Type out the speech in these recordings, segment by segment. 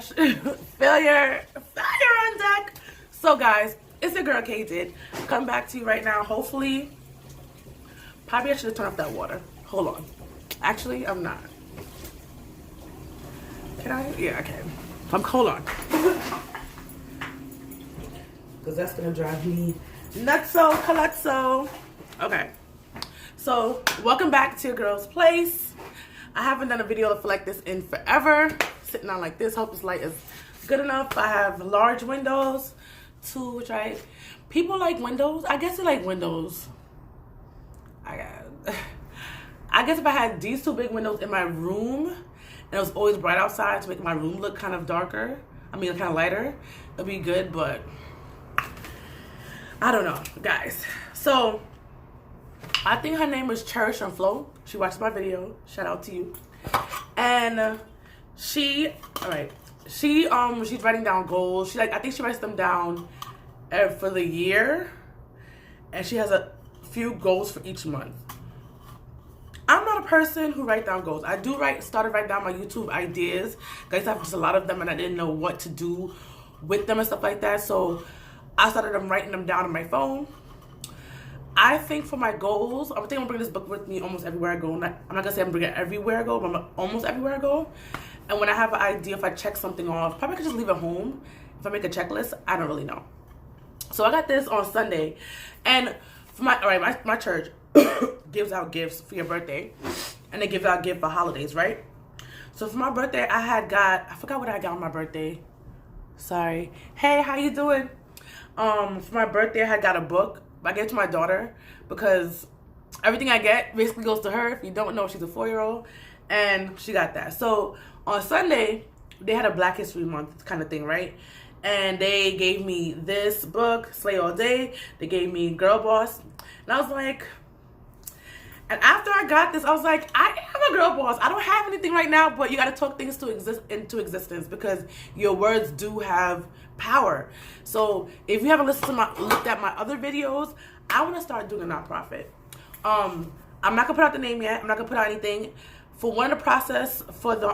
failure on deck. So guys, it's your girl Kdid. Come back to you right now. Hopefully, probably I should have turned off that water. Hold on. Actually, I'm not. Can I? Yeah, I can. Hold on. Because that's gonna drive me nutso calutso. Okay. So welcome back to your girl's place. I haven't done a video like this in forever. Sitting on like this. Hope this light is good enough. I have large windows too, which people like windows. I guess they like windows. I guess if I had these two big windows in my room and it was always bright outside to make my room look kind of darker, kind of lighter, it'd be good, but I don't know, guys. So I think her name is Cherish and Flo. She watches my video. Shout out to you. And she's writing down goals. I think she writes them down for the year, and she has a few goals for each month. I'm not a person who writes down goals. I do started writing down my YouTube ideas. Guys, I have just a lot of them, and I didn't know what to do with them and stuff like that. So I started writing them down on my phone. I think for my goals, I'm gonna bring this book with me almost everywhere I go. I'm not gonna say I'm bringing it everywhere I go, but I'm almost everywhere I go. And when I have an idea, if I check something off, probably I could just leave it home. If I make a checklist, I don't really know. So I got this on Sunday, and for my church gives out gifts for your birthday, and they give out gifts for holidays, right? So for my birthday, I forgot what I got on my birthday. Sorry. Hey, how you doing? For my birthday, I had got a book. I gave it to my daughter because everything I get basically goes to her. If you don't know, she's a 4-year-old, and she got that. So on Sunday, they had a Black History Month kind of thing, right? And they gave me this book, Slay All Day. They gave me Girl Boss. And I was like, and after I got this, I was like, I am a girl boss. I don't have anything right now, but you got to talk things into existence because your words do have power. So if you haven't looked at my other videos, I want to start doing a nonprofit. I'm not gonna put out the name yet. I'm not gonna put out anything. For one of the process for the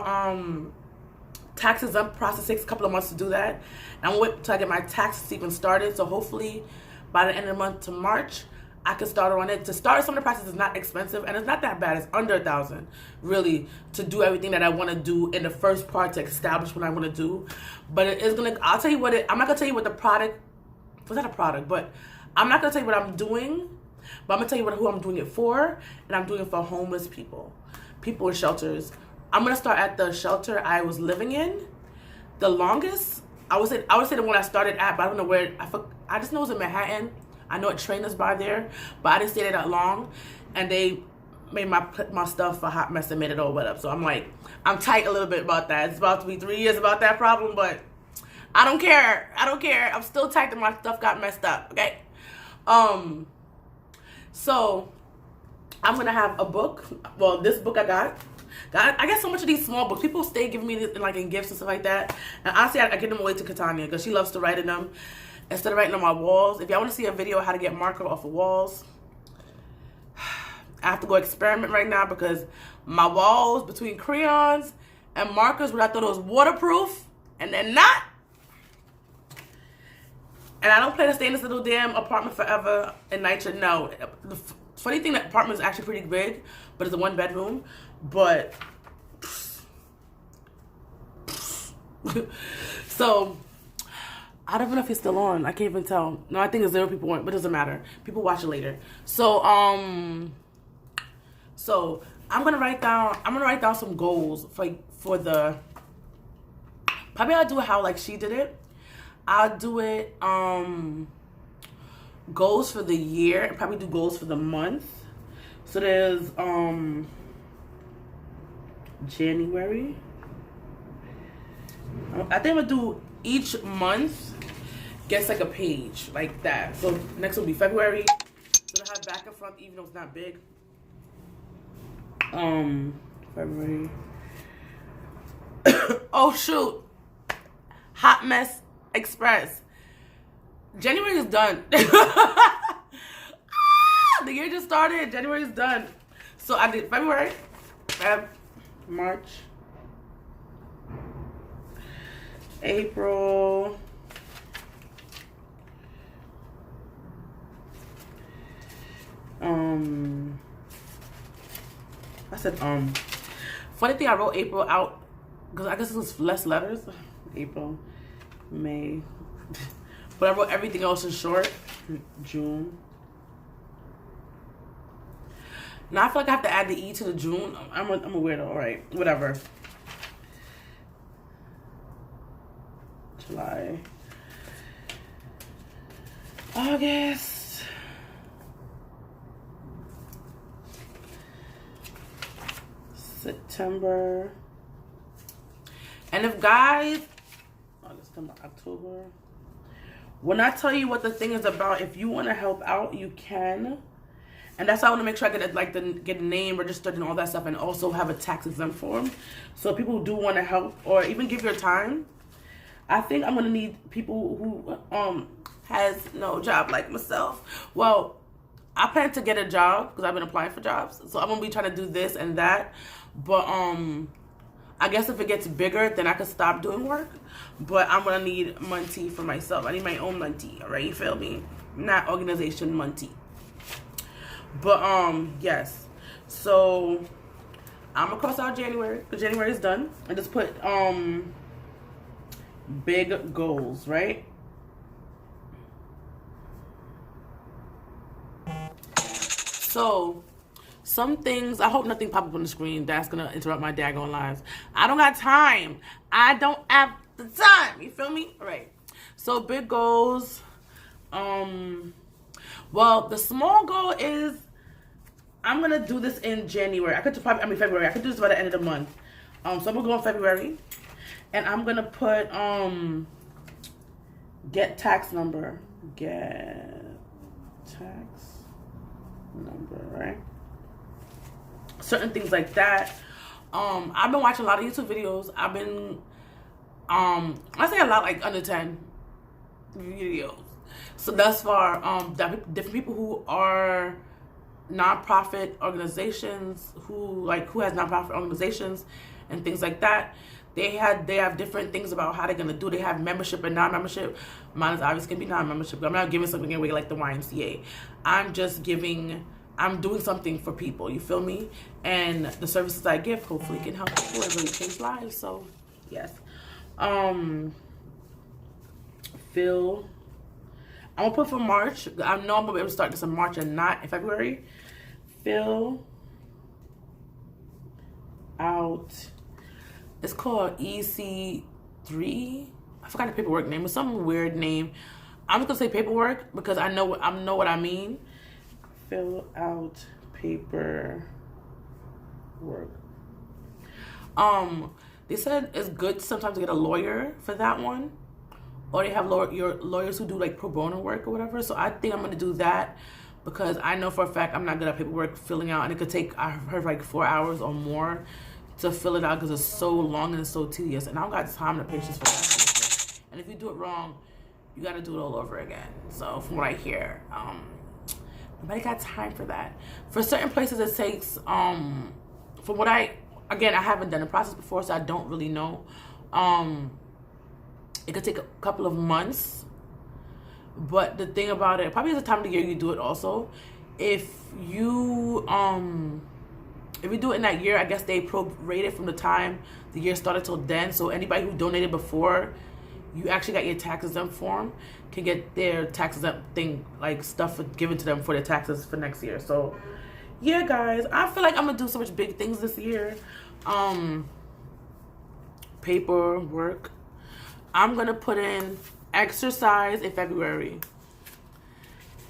tax exempt process takes a couple of months to do that. And I'm waiting till I get my taxes even started. So hopefully by the end of the month to March, I can start on it. To start some of the process is not expensive, and it's not that bad. It's under $1,000, really, to do everything that I want to do in the first part to establish what I want to do. But it is gonna. I'll tell you what I'm not gonna tell you what the product. It's not a product, but I'm not gonna tell you what I'm doing. But I'm gonna tell you who I'm doing it for, and I'm doing it for homeless people in shelters. I'm gonna start at the shelter I was living in. The longest, I would say the one I started at, but I don't know where. I just know it was in Manhattan. I know it trained us by there, but I didn't stay there that long, and they made my stuff a hot mess and made it all wet up. So I'm like, I'm tight a little bit about that. It's about to be 3 years about that problem, but I don't care. I'm still tight that my stuff got messed up. Okay. So I'm gonna have a book. Well, this book I got so much of these small books. People stay giving me this, in gifts and stuff like that. And honestly, I give them away to Katanya because she loves to write in them instead of writing on my walls. If y'all want to see a video of how to get marker off of walls, I have to go experiment right now because my walls between crayons and markers, what I thought it was waterproof, and they're not. And I don't plan to stay in this little damn apartment forever in NYCHA. No. The funny thing, that apartment is actually pretty big, but it's a 1-bedroom. But so I don't even know if he's still on. I can't even tell. No, I think there's 0 people on, but it doesn't matter. People watch it later. So I'm gonna write down some goals for the. Probably I'll do it how she did it. I'll do it goals for the year and probably do goals for the month. So there's January. I think I'm gonna do each month gets a page like that. So next will be February. So I have back and front even though it's not big. February. Oh shoot. Hot Mess Express. January is done. The year just started. January is done. So I did February, March, April. I said funny thing, I wrote April out because I guess it was less letters. April, May, but I wrote everything else in short. June. Now I feel like I have to add the E to the June. I'm a weirdo. All right, whatever. July, August, September. And if guys, August, September, October. When I tell you what the thing is about, if you want to help out, you can. And that's why I want to make sure I get a name registered and all that stuff, and also have a tax exempt form. So people who do want to help or even give your time, I think I'm gonna need people who has no job like myself. Well, I plan to get a job because I've been applying for jobs, so I'm gonna be trying to do this and that. But I guess if it gets bigger, then I could stop doing work. But I'm gonna need money for myself. I need my own money. All right, you feel me? Not organization money. But yes. So I'm gonna cross out January because January is done. I just put big goals, right? So some things, I hope nothing pops up on the screen that's gonna interrupt my daggone lives. I don't got time. I don't have the time. You feel me? All right. So big goals. Well, the small goal is I'm gonna do this in January. February. I could do this by the end of the month. So I'm gonna go in February. And I'm gonna put get tax number. Get tax number, right? Certain things like that. I've been watching a lot of YouTube videos. I've been I say a lot, like under 10 videos. So thus far, different people who are nonprofit organizations, who has nonprofit organizations and things like that. They have different things about how they're gonna do. They have membership and non-membership. Mine is obviously gonna be non-membership. I'm not giving something away like the YMCA. I'm doing something for people. You feel me? And the services I give hopefully can help people and really change lives. So yes. Phil. I'm gonna put for March. I know I'm gonna be able to start this in March and not in February. Fill out. It's called EC3. I forgot the paperwork name. It's some weird name. I'm just gonna say paperwork because I know what I mean. Fill out paperwork. They said it's good sometimes to get a lawyer for that one. Or they have your lawyers who do like pro bono work or whatever. So I think I'm gonna do that because I know for a fact I'm not good at paperwork filling out, and it could take, I heard, like 4 hours or more to fill it out because it's so long and it's so tedious, and I don't got time and patience for that. And if you do it wrong, you got to do it all over again. So from what I hear, nobody got time for that. For certain places, it takes from what I haven't done the process before, so I don't really know. It could take a couple of months, but the thing about it, probably is the time of the year you do it also. If you do it in that year, I guess they prorate it from the time the year started till then. So anybody who donated before you actually got your tax exempt form can get their tax exempt thing, like stuff given to them for their taxes for next year. So yeah, guys, I feel like I'm gonna do so much big things this year. Paperwork. I'm gonna put in exercise in February.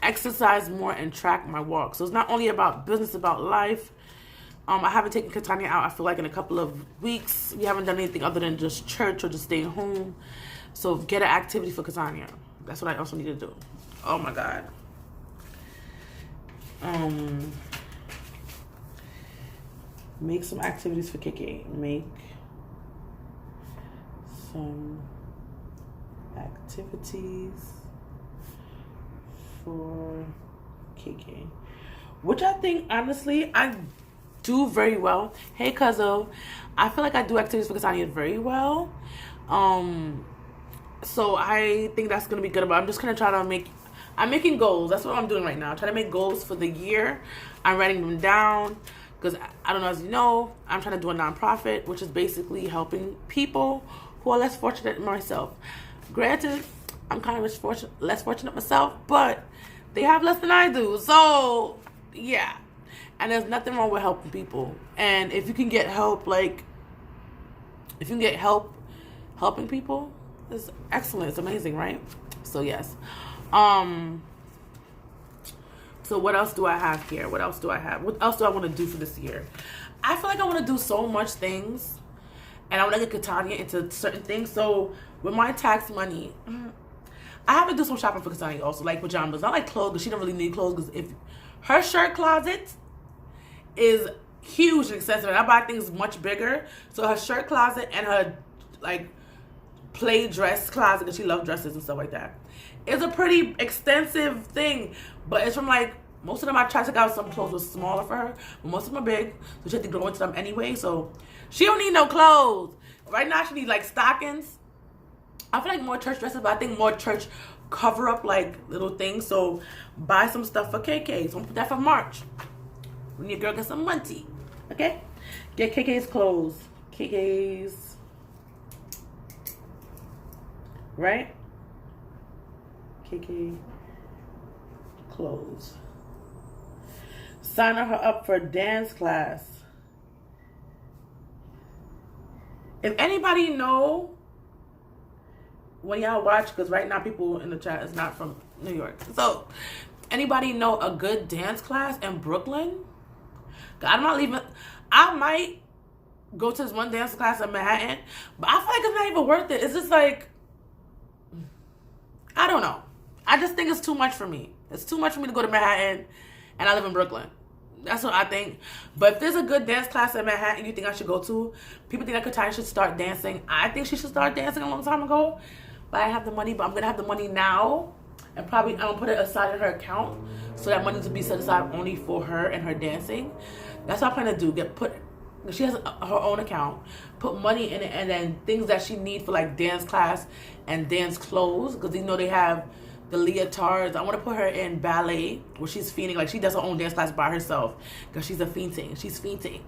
Exercise more and track my walk. So it's not only about business, about life. I haven't taken Katanya out, I feel like, in a couple of weeks. We haven't done anything other than just church or just staying home. So get an activity for Katanya. That's what I also need to do. Oh my God. Make some activities for Kiki. Make some activities for Kiki. Which I think, honestly, I do very well. Hey, Cuzzo. I feel like I do activities for Katanya very well. So I think that's going to be good. But I'm just going to try to I'm making goals. That's what I'm doing right now. Trying to make goals for the year. I'm writing them down because I don't know, as you know, I'm trying to do a nonprofit, which is basically helping people who are less fortunate than myself. Granted, I'm kind of less fortunate myself, but they have less than I do. So, yeah. And there's nothing wrong with helping people. And if you can get help, helping people, it's excellent. It's amazing, right? So, yes. So what else do I have here? What else do I want to do for this year? I feel like I want to do so much things. And I want to get Katanya into certain things. So, with my tax money, I have to do some shopping for Katanya also, like pajamas. Not like clothes, because she don't really need clothes. Because if her shirt closet is huge and expensive, and I buy things much bigger. So her shirt closet and her like play dress closet, because she loves dresses and stuff like that, is a pretty extensive thing. But it's from like most of them. I tried to get out some clothes was smaller for her, but most of them are big, so she had to grow into them anyway. So she don't need no clothes right now. She needs like stockings. I feel like more church dresses, but I think more church cover up like little things. So buy some stuff for KK. So I'm gonna put that for March. When your girl gets some money, okay? Get KK's clothes. KK's, right? KK clothes. Sign her up for dance class. If anybody know, when y'all watch, because right now people in the chat is not from New York. So, anybody know a good dance class in Brooklyn? I'm not leaving. I might go to this one dance class in Manhattan, but I feel like it's not even worth it. It's just like, I don't know. I just think it's too much for me. It's too much for me to go to Manhattan, and I live in Brooklyn. That's what I think. But if there's a good dance class in Manhattan you think I should go to, people think that Katanya should start dancing. I think she should start dancing a long time ago, but I have the money. But I'm going to have the money now, and probably I'm going to put it aside in her account, so that money to be set aside only for her and her dancing. That's what I plan to do. She has her own account, put money in it, and then things that she needs for like dance class and dance clothes, because you know they have the leotards. I want to put her in ballet, where she's fiending. Like, she does her own dance class by herself, because she's fiending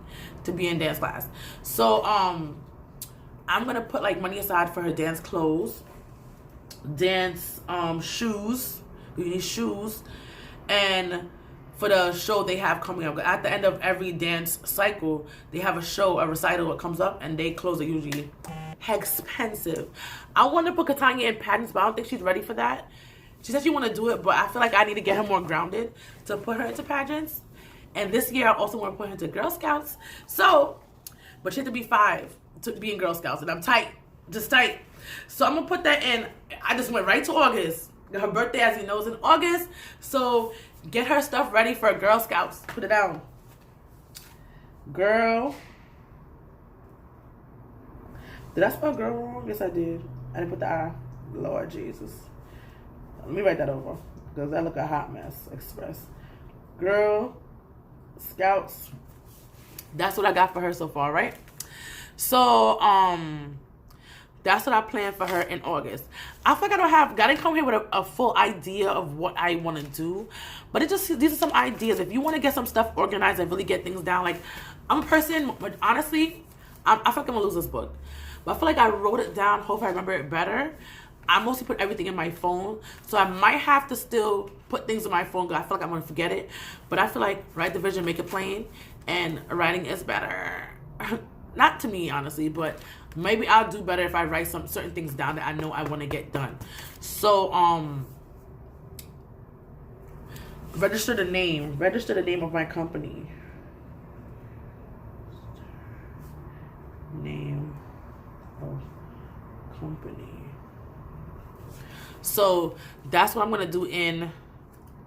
to be in dance class. So I'm gonna put like money aside for her dance clothes, dance shoes. You need shoes, and for the show they have coming up. At the end of every dance cycle, they have a recital that comes up, and they clothes are usually expensive. I want to put Katanya in pageants, but I don't think she's ready for that. She said she want to do it, but I feel like I need to get her more grounded to put her into pageants. And this year, I also want to put her into Girl Scouts. So, but she had to be 5 to be in Girl Scouts, and I'm tight, just tight. So I'm gonna put that in. I just went right to August. Her birthday, as you know, is in August. So get her stuff ready for Girl Scouts. Put it down. Girl. Did I spell girl wrong? Yes, I did. I didn't put the I. Lord Jesus. Let me write that over, because that look a hot mess. Express. Girl Scouts. That's what I got for her so far, right? So, that's what I plan for her in August. I feel like I didn't come here with a full idea of what I want to do. But these are some ideas. If you want to get some stuff organized and really get things down, like, I'm a person, honestly, I feel like I'm going to lose this book. But I feel like I wrote it down. Hopefully I remember it better. I mostly put everything in my phone. So I might have to still put things in my phone, because I feel like I'm going to forget it. But I feel like write the vision, make it plain. And writing is better. Not to me, honestly, but maybe I'll do better if I write some certain things down that I know I want to get done. So, register the name of my company. Name of company. So that's what I'm gonna do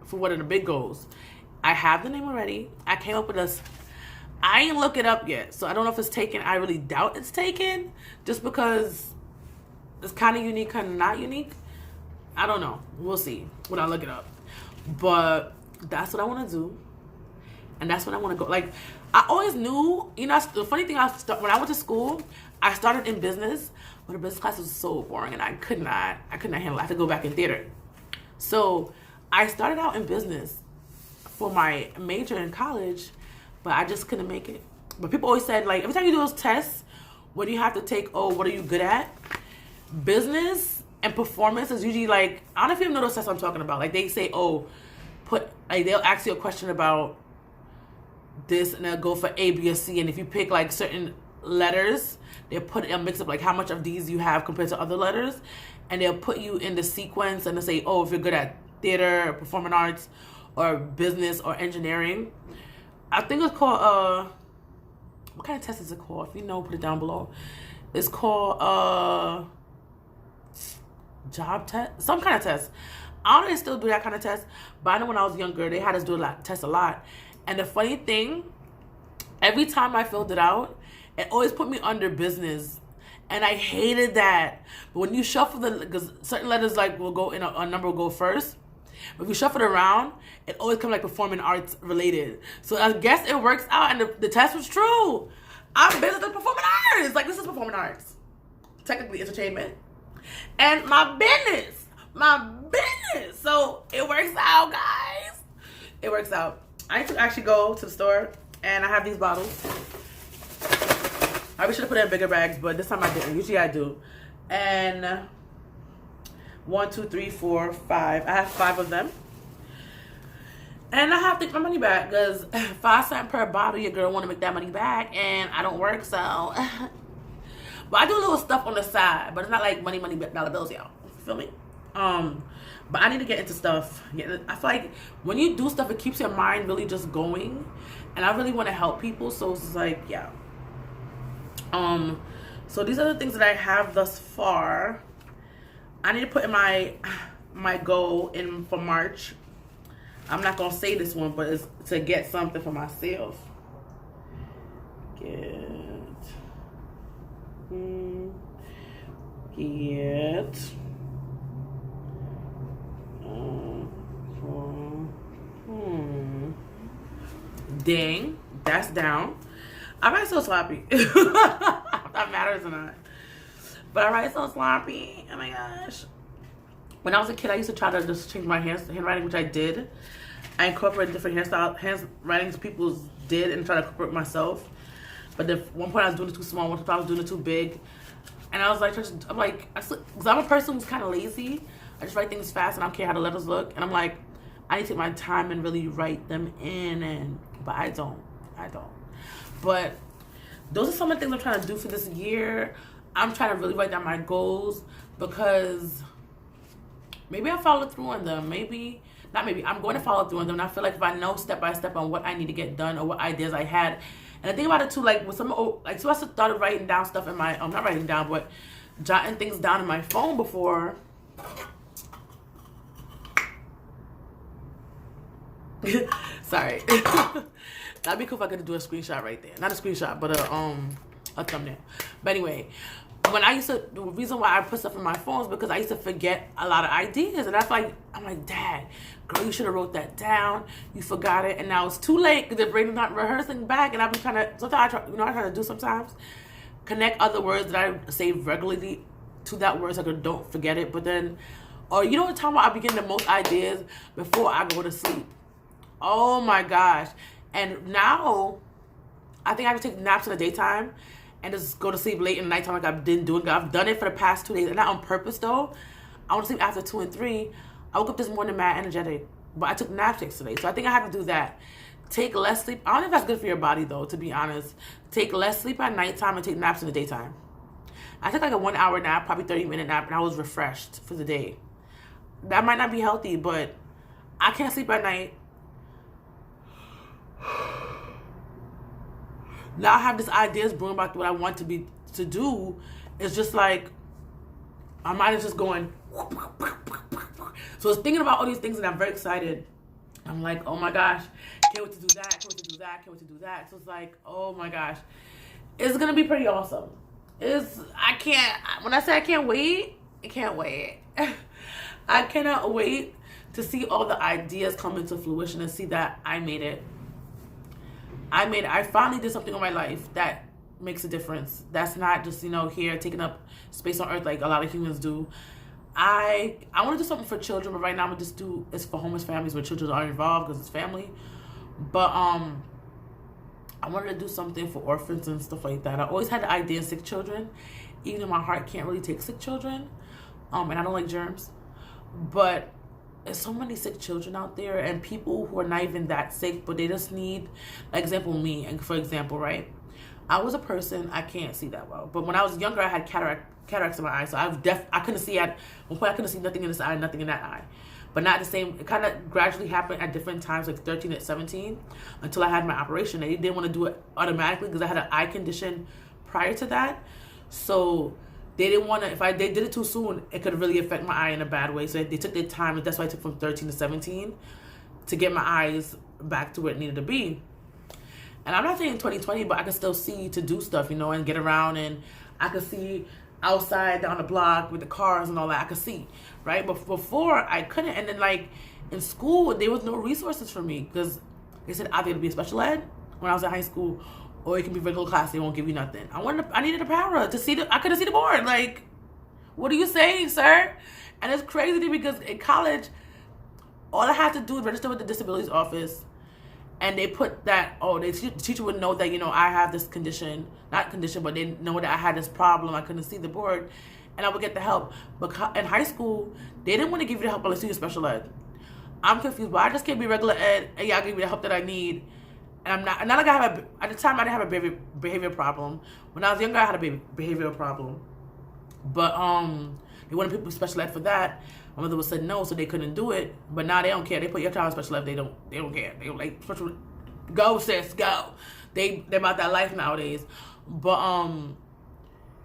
for one of the big goals. I have the name already. I came up with this. I ain't look it up yet, so I don't know if it's taken. I really doubt it's taken, just because it's kind of unique, kind of not unique. I don't know. We'll see when I look it up. But that's what I want to do, and that's what I want to go. Like, I always knew, the funny thing, when I went to school, I started in business, but the business class was so boring and I could not handle it. I had to go back in theater. So I started out in business for my major in college, but I just couldn't make it. But people always said, like, every time you do those tests, what do you have to take? Oh, what are you good at? Business and performance is usually like, I don't know if you know those tests I'm talking about. Like they say, oh, they'll ask you a question about this and they'll go for A, B, or C. And if you pick like certain letters, they'll mix up like how much of these you have compared to other letters. And they'll put you in the sequence and they'll say, oh, if you're good at theater, performing arts, or business, or engineering. I think it's called, what kind of test is it called? If you know, put it down below. It's called job test, some kind of test. I don't know if they still do that kind of test, but I know when I was younger, they had us do test a lot. And the funny thing, every time I filled it out, it always put me under business. And I hated that. But when you shuffle because certain letters like will go in a number will go first. But if you shuffle it around, it always comes like performing arts related. So I guess it works out and the test was true. I'm business and performing arts. Like this is performing arts. Technically entertainment. And my business. So it works out, guys. It works out. I need to actually go to the store and I have these bottles. I should have put it in bigger bags, but this time I didn't. Usually I do. And 1, 2, 3, 4, 5. I have 5 of them. And I have to take my money back because 5 cents per bottle, your girl want to make that money back and I don't work, so. But I do a little stuff on the side, but it's not like money, dollar bills, y'all. Feel me? But I need to get into stuff. Yeah, I feel like when you do stuff, it keeps your mind really just going. And I really want to help people, so it's like, yeah. So these are the things that I have thus far. I need to put in my goal in for March. I'm not gonna say this one, but it's to get something for myself. Get dang, that's down. I write so sloppy. If that matters or not. But I write so sloppy. Oh my gosh. When I was a kid, I used to try to just change my handwriting, which I did. I incorporated different handwritings people did and try to incorporate myself. But at one point I was doing it too small, one point I was doing it too big. And I was like, because I'm a person who's kind of lazy. I just write things fast and I don't care how the letters look. And I'm like, I need to take my time and really write them in. But I don't. But those are some of the things I'm trying to do for this year. I'm trying to really write down my goals because maybe I'll follow through on them. I'm going to follow through on them. And I feel like if I know step by step on what I need to get done or what ideas I had. And I think about it too, like so I started writing down stuff in my, not writing down, but jotting things down in my phone before. Sorry. That'd be cool if I could do a screenshot right there. Not a screenshot, but a thumbnail. But anyway, the reason why I put stuff in my phone is because I used to forget a lot of ideas. And I'm like, Dad, girl, you should have wrote that down. You forgot it. And now it's too late because the brain is not rehearsing back. And I've been trying to, sometimes I try to do sometimes, connect other words that I say regularly to that word so I don't forget it. But then, or you know what time I begin the most ideas before I go to sleep. Oh my gosh. And now, I think I have to take naps in the daytime and just go to sleep late in the nighttime like I've been doing. I've done it for the past 2 days. And not on purpose, though. I want to sleep after 2 and 3. I woke up this morning mad energetic. But I took naps yesterday. So I think I have to do that. Take less sleep. I don't know if that's good for your body, though, to be honest. Take less sleep at nighttime and take naps in the daytime. I took like a 1-hour nap, probably 30-minute nap, and I was refreshed for the day. That might not be healthy, but I can't sleep at night. Now I have this ideas brewing about what I want to do. It's just like my mind is just going. So it's thinking about all these things and I'm very excited. I'm like, oh my gosh, can't wait to do that, can't wait to do that, can't wait to do that. So it's like, oh my gosh, it's gonna be pretty awesome. When I say I can't wait, I can't wait. I cannot wait to see all the ideas come into fruition and see that I made it. I finally did something in my life that makes a difference. That's not just, here taking up space on earth like a lot of humans do. I want to do something for children, but right now I'm going to just do it's for homeless families where children are involved because it's family. But I wanted to do something for orphans and stuff like that. I always had the idea of sick children, even though my heart can't really take sick children. And I don't like germs. But there's so many sick children out there and people who are not even that sick, but they just need, example, me. And for example, right? I was a person, I can't see that well. But when I was younger, I had cataracts in my eyes. So I couldn't see at one point, I couldn't see nothing in this eye, nothing in that eye. But not the same, it kind of gradually happened at different times, like 13 and 17, until I had my operation. They didn't want to do it automatically because I had an eye condition prior to that. So they didn't want to, if they did it too soon, it could really affect my eye in a bad way. So they took their time, and that's why I took from 13 to 17 to get my eyes back to where it needed to be. And I'm not saying 2020, but I can still see to do stuff, and get around, and I can see outside down the block with the cars and all that. I could see, right? But before I couldn't. And then like in school, there was no resources for me because they said either to be a special ed when I was in high school, or it can be regular class. They won't give you nothing. I needed a para to see I couldn't see the board. Like, what are you saying, sir? And it's crazy to me because in college, all I had to do is register with the disabilities office. And they put that, the teacher would know that, I have this condition, not condition, but they know that I had this problem. I couldn't see the board, and I would get the help. But in high school, they didn't want to give you the help unless you were special ed. I'm confused, but I just can't be regular ed, and y'all give me the help that I need. And not like at the time, I didn't have a behavior problem. When I was younger, I had a behavioral problem. But they wanted people with special ed for that. My mother would say no, so they couldn't do it. But now they don't care. They put your child in special ed. They don't care. They don't like special. Go, sis, go. They're about that life nowadays. But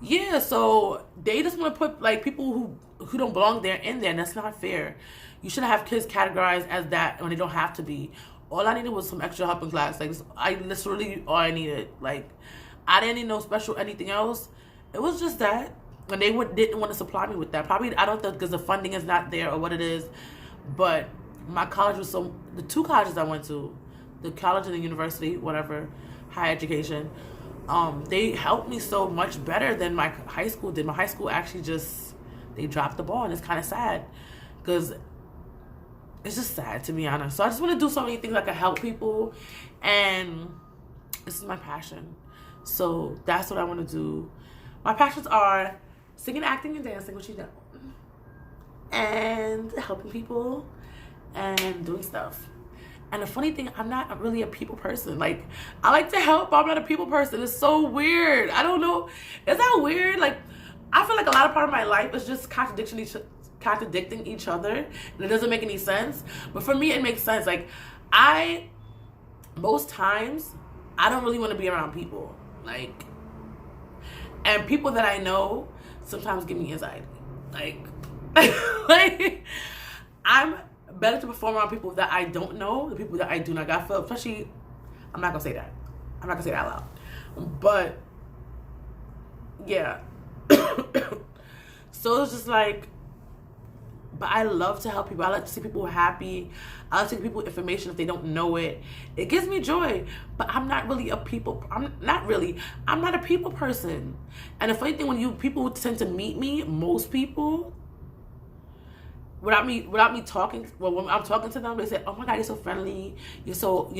yeah. So they just want to put like people who don't belong there in there, and that's not fair. You shouldn't have kids categorized as that when they don't have to be. All I needed was some extra help in class. Like I literally all I needed. Like I didn't need no special anything else. It was just that. And they didn't want to supply me with that. Probably, I don't think because the funding is not there or what it is. But my college was the two colleges I went to, the college and the university, whatever, higher education, they helped me so much better than my high school did. My high school actually they dropped the ball, and it's kind of sad because it's just sad, to be honest. So I just want to do so many things that can help people, and this is my passion. So that's what I want to do. My passions are singing, acting, and dancing, which you know, and helping people and doing stuff. And the funny thing, I'm not really a people person. Like, I like to help, but I'm not a people person. It's so weird. I don't know. Is that weird? Like, I feel like a lot of part of my life is just contradicting each other, and it doesn't make any sense. But for me, it makes sense. Like, most times, I don't really want to be around people. Like, and people that I know sometimes give me anxiety. Like, I'm better to perform around people that I don't know, the people that I do not got feel, especially, I'm not gonna say that. I'm not gonna say that out loud. But, yeah. So it's just like, but I love to help people. I like to see people happy. I like to give people information if they don't know it. It gives me joy. But I'm not really a people. I'm not a people person. And the funny thing, when people tend to meet me, most people, without me talking, well, when I'm talking to them, they say, "Oh my God, you're so friendly. You're so,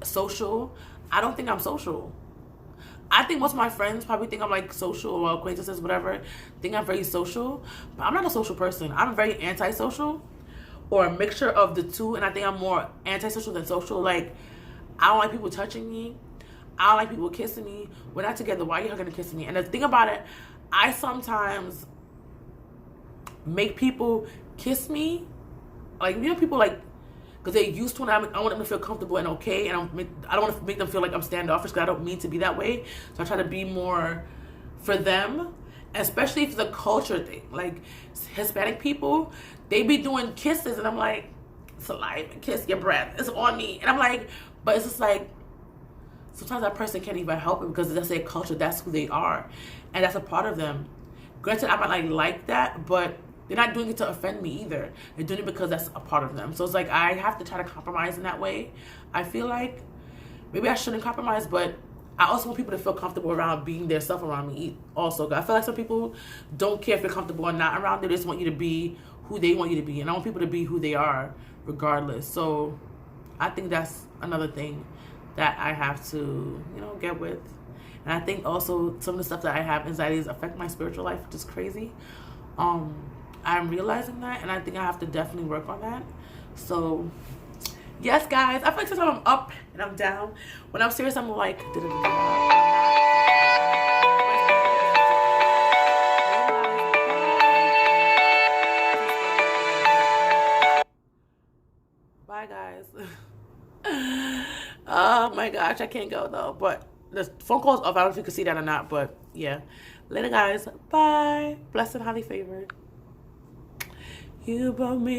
social." I don't think I'm social. I think most of my friends probably think I'm like social or acquaintances, whatever, think I'm very social, but I'm not a social person. I'm very antisocial, or a mixture of the two, and I think I'm more antisocial than social. Like, I don't like people touching me. I don't like people kissing me. We're not together. Why are you hugging and kissing me? And the thing about it, I sometimes make people kiss me. Like, people like, because they're used to it. I want them to feel comfortable and okay, and I don't want to make them feel like I'm standoffish, because I don't mean to be that way. So I try to be more for them, especially if it's a culture thing. Like, Hispanic people, they be doing kisses, and I'm like, saliva, kiss your breath, it's on me. And I'm like, but it's just like, sometimes that person can't even help it because that's their culture, that's who they are, and that's a part of them. Granted, I might like that, but they're not doing it to offend me either. They're doing it because that's a part of them. So it's like, I have to try to compromise in that way. I feel like maybe I shouldn't compromise, but I also want people to feel comfortable around being their self around me also. I feel like some people don't care if you're comfortable or not around them. They just want you to be who they want you to be. And I want people to be who they are regardless. So I think that's another thing that I have to, you know, get with. And I think also some of the stuff that I have, anxieties, affect my spiritual life, which is crazy. I'm realizing that, and I think I have to definitely work on that. So yes, guys, I feel like sometimes I'm up and I'm down. When I'm serious, I'm like, bye, guys. Oh my gosh, I can't go though. But the phone call's off. I don't know if you can see that or not, but yeah. Later, guys. Bye. Blessed and highly favored. You brought me